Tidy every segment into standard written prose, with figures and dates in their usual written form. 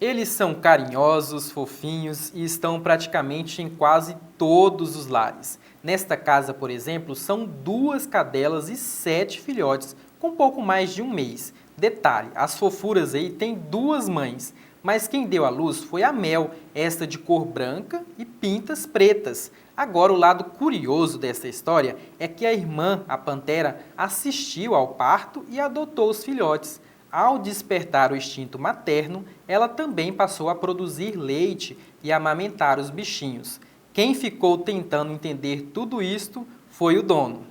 Eles são carinhosos, fofinhos e estão praticamente em quase todos os lares. Nesta casa, por exemplo, são 2 cadelas e 7 filhotes, com pouco mais de um mês. Detalhe, as fofuras aí têm 2 mães, mas quem deu à luz foi a Mel, esta de cor branca e pintas pretas. Agora, o lado curioso dessa história é que a irmã, a Pantera, assistiu ao parto e adotou os filhotes. Ao despertar o instinto materno, ela também passou a produzir leite e amamentar os bichinhos. Quem ficou tentando entender tudo isto foi o dono.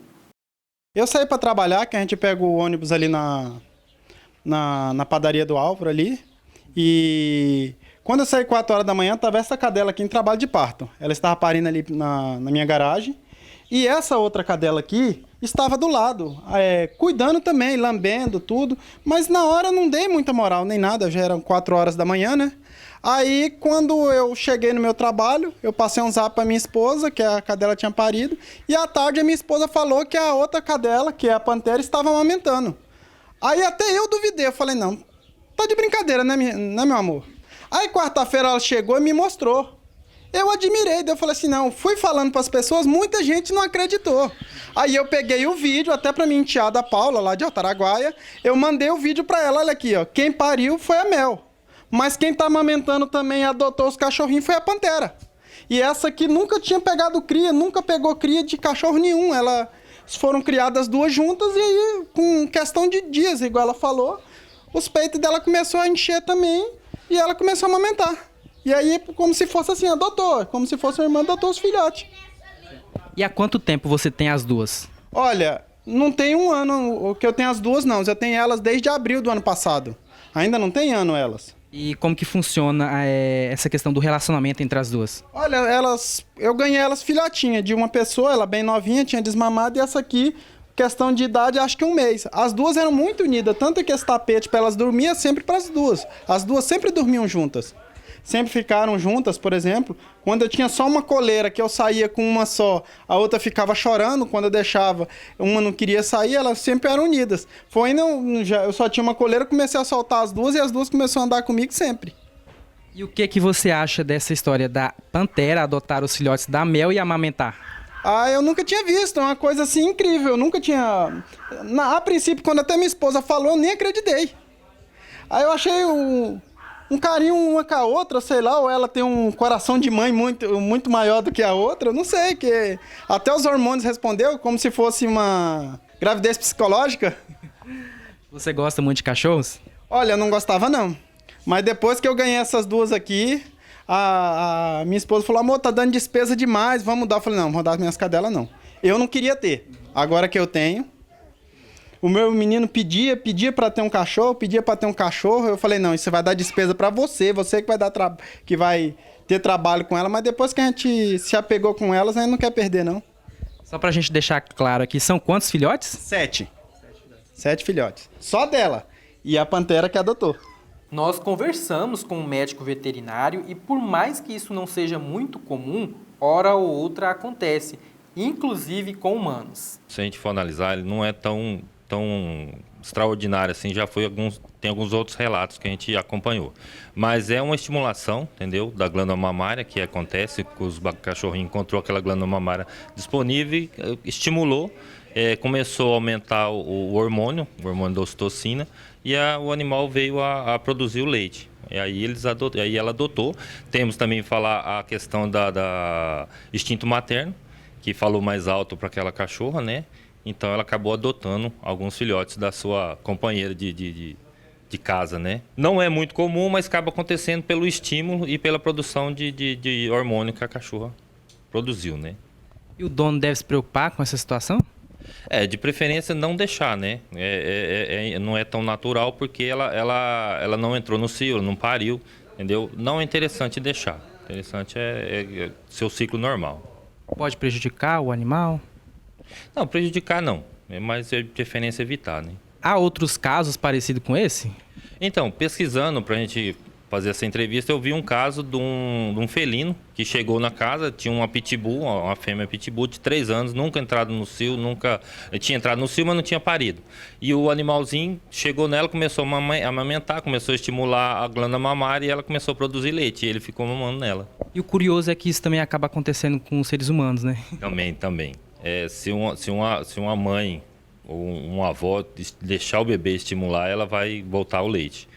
Eu saí para trabalhar, que a gente pega o ônibus ali na padaria do Álvaro ali. E quando eu saí 4 horas da manhã, estava essa cadela aqui em trabalho de parto. Ela estava parindo ali na minha garagem. E essa outra cadela aqui estava do lado, cuidando também, lambendo tudo. Mas na hora eu não dei muita moral nem nada, já eram 4 horas da manhã, né? Aí quando eu cheguei no meu trabalho, eu passei um zap para minha esposa, que a cadela tinha parido. E à tarde a minha esposa falou que a outra cadela, que é a Pantera, estava amamentando. Aí até eu duvidei, eu falei, não, tá de brincadeira, né, meu amor? Aí quarta-feira ela chegou e me mostrou. Eu admirei, daí eu falei assim, não, fui falando para as pessoas, muita gente não acreditou. Aí eu peguei o vídeo, até para minha enteada Paula, lá de Altaraguaia, eu mandei o vídeo para ela, olha aqui, ó, quem pariu foi a Mel. Mas quem tá amamentando também e adotou os cachorrinhos foi a Pantera. E essa aqui nunca tinha pegado cria, nunca pegou cria de cachorro nenhum. Elas foram criadas 2 juntas e aí, com questão de dias, igual ela falou, os peitos dela começou a encher também e ela começou a amamentar. E aí, como se fosse assim, adotou. Como se fosse uma irmã, adotou os filhotes. E há quanto tempo você tem as 2? Olha, não tem um ano que eu tenho as 2, não. Já tenho elas desde abril do ano passado. Ainda não tem ano elas. E como que funciona essa questão do relacionamento entre as 2? Olha, eu ganhei elas filhotinha de uma pessoa, ela bem novinha, tinha desmamado. E essa aqui, questão de idade, acho que 1 mês. As 2 eram muito unidas, tanto que esse tapete para elas dormir sempre para as 2. As 2 sempre dormiam juntas. Sempre ficaram juntas, por exemplo. Quando eu tinha só uma coleira, que eu saía com uma só, a outra ficava chorando. Quando eu deixava, uma não queria sair, elas sempre eram unidas. Eu só tinha uma coleira, comecei a soltar as 2 e as 2 começaram a andar comigo sempre. E o que você acha dessa história da Pantera adotar os filhotes da Mel e amamentar? Eu nunca tinha visto, é uma coisa assim incrível. Eu nunca tinha... A princípio, quando até minha esposa falou, eu nem acreditei. Aí eu achei um carinho uma com a outra, sei lá, ou ela tem um coração de mãe muito maior do que a outra, eu não sei, que até os hormônios respondeu como se fosse uma gravidez psicológica. Você gosta muito de cachorros? Olha, eu não gostava não, mas depois que eu ganhei essas 2 aqui, a minha esposa falou, amor, tá dando despesa demais, vamos mudar. Eu falei, não, vou dar minhas cadelas não. Eu não queria ter, agora que eu tenho. O meu menino pedia para ter um cachorro, eu falei, não, isso vai dar despesa para você que vai que vai ter trabalho com ela, mas depois que a gente se apegou com elas, a gente não quer perder, não. Só pra gente deixar claro aqui, são quantos filhotes? 7. 7 filhotes. Só dela. E a Pantera que adotou. Nós conversamos com um médico veterinário e por mais que isso não seja muito comum, hora ou outra acontece, inclusive com humanos. Se a gente for analisar, ele não é tão extraordinário assim, tem alguns outros relatos que a gente acompanhou. Mas é uma estimulação, entendeu, da glândula mamária, que acontece, que os cachorrinhos encontrou aquela glândula mamária disponível, estimulou, começou a aumentar o hormônio da ocitocina, e o animal veio a produzir o leite. E aí, ela adotou. Temos também falar a questão da instinto materno, que falou mais alto para aquela cachorra, né? Então ela acabou adotando alguns filhotes da sua companheira de casa, né? Não é muito comum, mas acaba acontecendo pelo estímulo e pela produção de hormônio que a cachorra produziu, né? E o dono deve se preocupar com essa situação? De preferência não deixar, né? Não é tão natural porque ela não entrou no cio, não pariu, entendeu? Não é interessante deixar. Interessante é seu ciclo normal. Pode prejudicar o animal? Não, prejudicar não, mas é de preferência evitar, né? Há outros casos parecidos com esse? Então, pesquisando para a gente fazer essa entrevista, eu vi um caso de um felino que chegou na casa, tinha uma pitbull, uma fêmea pitbull de 3 anos, nunca entrado no cio, tinha entrado no cio, mas não tinha parido. E o animalzinho chegou nela, começou a amamentar, começou a estimular a glândula mamária e ela começou a produzir leite, e ele ficou mamando nela. E o curioso é que isso também acaba acontecendo com os seres humanos, né? Também. Se uma mãe ou uma avó deixar o bebê estimular, ela vai voltar ao leite.